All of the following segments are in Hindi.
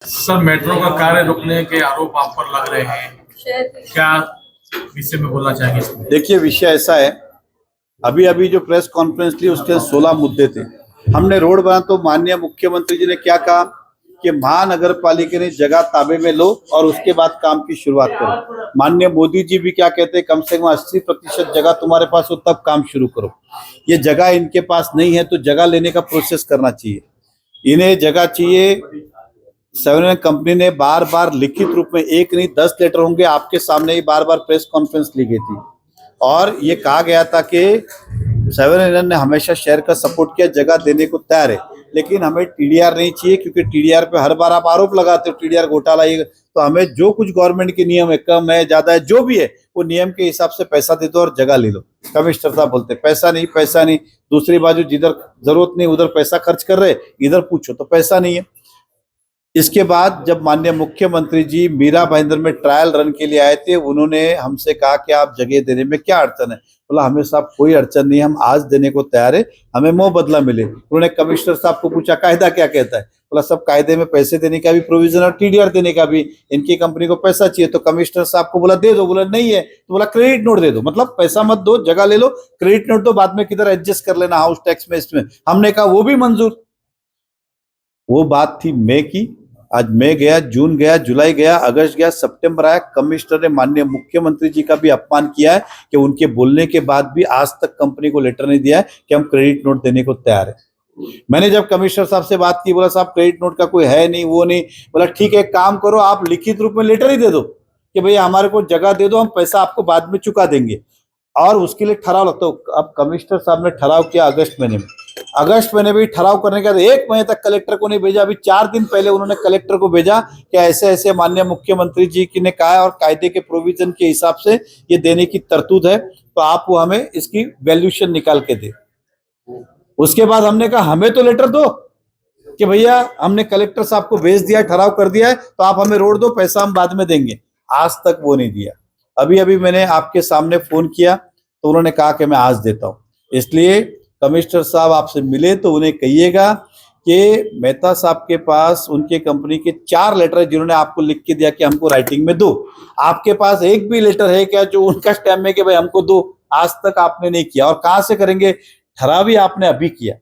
सर, मेट्रो का कार्य रुकने के आरोप आप पर लग रहे हैं, क्या विषय में बोलना चाहेंगे इसमें? देखिए, विषय ऐसा है, अभी अभी जो प्रेस कॉन्फ्रेंस ली उसके 16 मुद्दे थे। हमने रोड बना तो माननीय मुख्यमंत्री जी ने क्या कहा कि महानगर पालिका ने जगह ताबे में लो और उसके बाद काम की शुरुआत करो। माननीय मोदी जी भी क्या कहते हैं, कम से कम 80% जगह तुम्हारे पास हो तब काम शुरू करो। ये जगह इनके पास नहीं है तो जगह लेने का प्रोसेस करना चाहिए। इन्हें जगह चाहिए। सेवन कंपनी ने बार बार लिखित रूप में, एक नहीं 10 लेटर होंगे, आपके सामने ही बार बार प्रेस कॉन्फ्रेंस ली गई थी और ये कहा गया था कि सेवन ने हमेशा शहर का सपोर्ट किया, जगह देने को तैयार है, लेकिन हमें टीडीआर नहीं चाहिए, क्योंकि टीडीआर पे हर बार आप आरोप लगाते हो टीडीआर घोटाला। ये तो हमें जो कुछ गवर्नमेंट के नियम है, कम है ज्यादा है जो भी है, वो नियम के हिसाब से पैसा दे दो और जगह ले लो। कमिश्नर साहब बोलते पैसा नहीं पैसा नहीं, दूसरी बाजू जिधर जरूरत नहीं उधर पैसा खर्च कर रहे, इधर पूछो तो पैसा नहीं है। इसके बाद जब माननीय मुख्यमंत्री जी मीरा भाईंदर में ट्रायल रन के लिए आए थे, उन्होंने हमसे कहा कि आप जगह देने में क्या अड़चन है। बोला हमें साहब कोई अड़चन नहीं है, हम आज देने को तैयार है, हमें मुंह बदला मिले। उन्होंने कमिश्नर साहब को पूछा कायदा क्या कहता है। बोला सब कायदे में पैसे देने का भी प्रोविजन और टीडीआर देने का भी, इनकी कंपनी को पैसा चाहिए। तो कमिश्नर साहब को बोला दे दो, बोला नहीं है तो बोला क्रेडिट नोट दे दो, मतलब पैसा मत दो, जगह ले लो, क्रेडिट नोट दो, बाद में किधर एडजस्ट कर लेना हाउस टैक्स में इसमें। हमने कहा वो भी मंजूर। वो बात थी मई की। आज मई गया, जून गया, जुलाई गया, अगस्त गया, सितंबर आया। कमिश्नर ने माननीय मुख्यमंत्री जी का भी अपमान किया है कि उनके बोलने के बाद भी आज तक कंपनी को लेटर नहीं दिया है कि हम क्रेडिट नोट देने को तैयार है। मैंने जब कमिश्नर साहब से बात की, बोला साहब क्रेडिट नोट का कोई है नहीं, वो नहीं। बोला ठीक है, काम करो, आप लिखित रूप में लेटर ही दे दो कि भैया हमारे को जगह दे दो, हम पैसा आपको बाद में चुका देंगे, और उसके लिए ठहराव लगता है। अब कमिश्नर साहब ने ठहराव किया अगस्त महीने में। अगस्त महीने भी ठहराव करने के बाद 1 महीने तक कलेक्टर को नहीं भेजा। अभी 4 दिन पहले उन्होंने कलेक्टर को भेजा कि ऐसे ऐसे माननीय मुख्यमंत्री जी की ने कहा है और कायदे के प्रोविजन के हिसाब से ये देने की तरतूद है, तो आप वो हमें इसकी वैल्यूएशन निकाल के दे। उसके बाद हमने कहा हमें तो लेटर दो कि भैया हमने कलेक्टर साहब को भेज दिया, ठहराव कर दिया है, तो आप हमें रोड दो, पैसा हम बाद में देंगे। आज तक वो नहीं दिया। अभी अभी मैंने आपके सामने फोन किया तो उन्होंने कहा कि मैं आज देता हूं। इसलिए कमिश्नर साहब आपसे मिले तो उन्हें कहिएगा कि मेहता साहब के पास उनके कंपनी के 4 लेटर है जिन्होंने आपको लिख के दिया कि हमको राइटिंग में दो। आपके पास एक भी लेटर है क्या जो उनका स्टैम्प है कि भाई हमको दो? आज तक आपने नहीं किया, और कहां से करेंगे? ठहराव ही आपने अभी किया,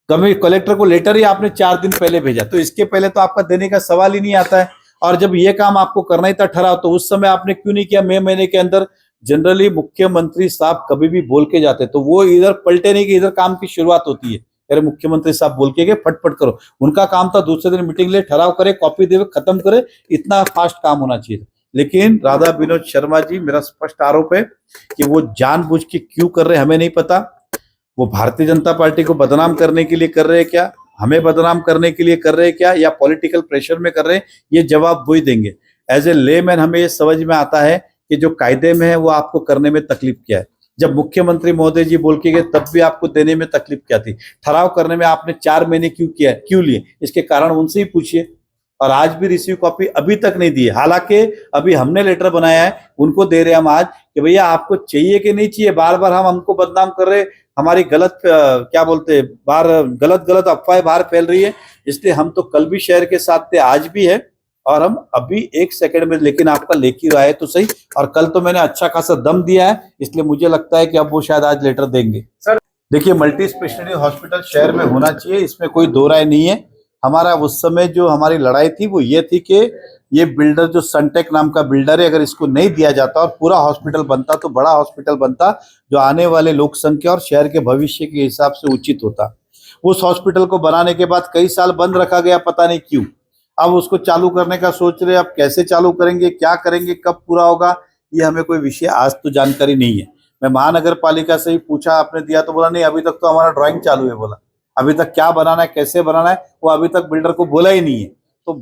कलेक्टर को लेटर ही आपने 4 दिन पहले भेजा, तो इसके पहले तो आपका देने का सवाल ही नहीं आता है। और जब ये काम आपको करना ही था ठहराव, तो उस समय आपने क्यों नहीं किया मई महीने के अंदर? जनरली मुख्यमंत्री साहब कभी भी बोल के जाते तो वो इधर पलटे नहीं कि इधर काम की शुरुआत होती है। अरे मुख्यमंत्री साहब बोल के गए, फटफट करो। उनका काम था दूसरे दिन मीटिंग ले, ठहराव करे, कॉपी दे, खत्म करे, इतना फास्ट काम होना चाहिए। लेकिन राधा विनोद शर्मा जी, मेरा स्पष्ट आरोप है कि वो जानबूझ के क्यों कर रहे हमें नहीं पता। वो भारतीय जनता पार्टी को बदनाम करने के लिए कर रहे हैं क्या, हमें बदनाम करने के लिए कर रहे हैं क्या, या पॉलिटिकल प्रेशर में कर रहे हैं, ये जवाब वो ही देंगे। एज ए लेमैन हमें ये समझ में आता है कि जो कायदे में है वो आपको करने में तकलीफ क्या है। जब मुख्यमंत्री महोदय जी बोल के गए तब भी आपको देने में तकलीफ क्या थी? ठहराव करने में आपने 4 महीने क्यों किया, क्यों लिए? इसके कारण उनसे ही पूछिए। और आज भी रिसीव कॉपी अभी तक नहीं दी है, हालांकि अभी हमने लेटर बनाया है, उनको दे रहे हैं हम आज कि भैया आपको चाहिए कि नहीं चाहिए। बार बार हमको बदनाम कर रहे, हमारी गलत क्या बोलते बाहर गलत अफवाहें बाहर फैल रही है। इसलिए हम तो कल भी शहर के साथ थे, आज भी है, और हम अभी 1 सेकंड में, लेकिन आपका लेखी राय तो सही। और कल तो मैंने अच्छा खासा दम दिया है, इसलिए मुझे लगता है कि अब वो शायद आज लेटर देंगे। सर देखिए, मल्टी स्पेशलिटी हॉस्पिटल शहर में होना चाहिए, इसमें कोई दो राय नहीं है। हमारा उस समय जो हमारी लड़ाई थी वो ये थी कि ये बिल्डर जो सनटेक नाम का बिल्डर है, अगर इसको नहीं दिया जाता और पूरा हॉस्पिटल बनता तो बड़ा हॉस्पिटल बनता, जो आने वाले लोक संख्या और शहर के भविष्य के हिसाब से उचित होता। उस हॉस्पिटल को बनाने के बाद कई साल बंद रखा गया, पता नहीं क्यों। अब उसको चालू करने का सोच रहे, अब कैसे चालू करेंगे, क्या करेंगे, कब पूरा होगा, ये हमें कोई विषय आज तो जानकारी नहीं है। मैं महानगर पालिका से ही पूछा, आपने दिया? तो बोला नहीं, अभी तक तो हमारा ड्राइंग चालू है। बोला अभी तक क्या बनाना है, कैसे बनाना है, वो अभी तक बिल्डर को बोला ही नहीं है। तो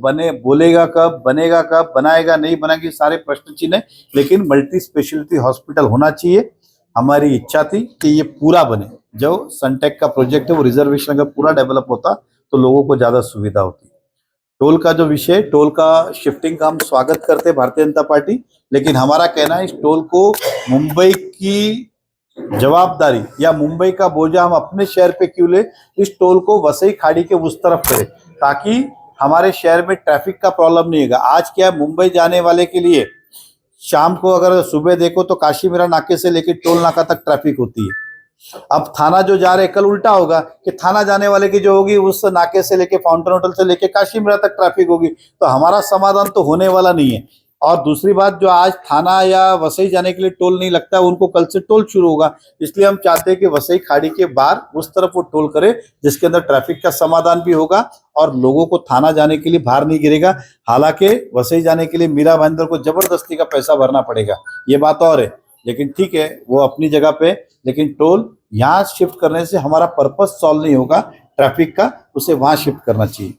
बोलेगा कब, बनेगा कब, बनाएगा नहीं बनाएगा, सारे प्रश्न चिन्ह है। लेकिन मल्टी स्पेशलिटी हॉस्पिटल होना चाहिए। हमारी इच्छा थी कि ये पूरा बने। जो सनटेक का प्रोजेक्ट है वो रिजर्वेशन अगर पूरा डेवलप होता तो लोगों को ज्यादा सुविधा होती। टोल का जो विषय, टोल का शिफ्टिंग का हम स्वागत करते हैं भारतीय जनता पार्टी, लेकिन हमारा कहना है इस टोल को मुंबई की जवाबदारी या मुंबई का बोझा हम अपने शहर पे क्यों ले? इस टोल को वसई खाड़ी के उस तरफ करें, ताकि हमारे शहर में ट्रैफिक का प्रॉब्लम नहीं होगा। आज क्या है, मुंबई जाने वाले के लिए शाम को अगर सुबह देखो तो काशीमीरा नाके से लेकर टोल नाका तक ट्रैफिक होती है। अब थाना जो जा रहे, कल उल्टा होगा कि थाना जाने वाले की जो होगी उस नाके से लेके फाउंटेन होटल से लेके काशीमीरा तक ट्रैफिक होगी। तो हमारा समाधान तो होने वाला नहीं है। और दूसरी बात, जो आज थाना या वसई जाने के लिए टोल नहीं लगता है, उनको कल से टोल शुरू होगा। इसलिए हम चाहते हैं कि वसई खाड़ी के बाहर उस तरफ वो टोल करे, जिसके अंदर ट्रैफिक का समाधान भी होगा और लोगों को थाना जाने के लिए बाहर नहीं गिरेगा। हालांकि वसई जाने के लिए मीरा भाईंदर को जबरदस्ती का पैसा भरना पड़ेगा, ये बात और है, लेकिन ठीक है वो अपनी जगह पे। लेकिन टोल यहाँ शिफ्ट करने से हमारा पर्पस सॉल्व नहीं होगा ट्रैफिक का, उसे वहां शिफ्ट करना चाहिए।